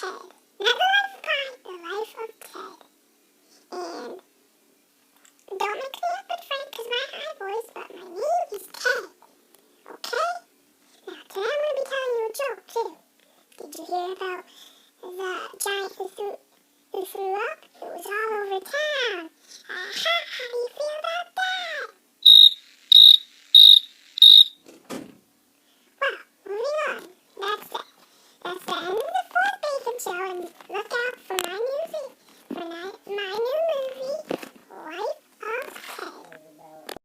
Ted. Not the life of Pi, the life of Ted. And don't mix me up with Frank because my high voice, but my name is Ted. Okay? Now, today I'm going to be telling you a joke, too. Did you hear about the giant who threw up? It was all over town. Aha, how do you feel about that? Well, moving on. That's it. That's the end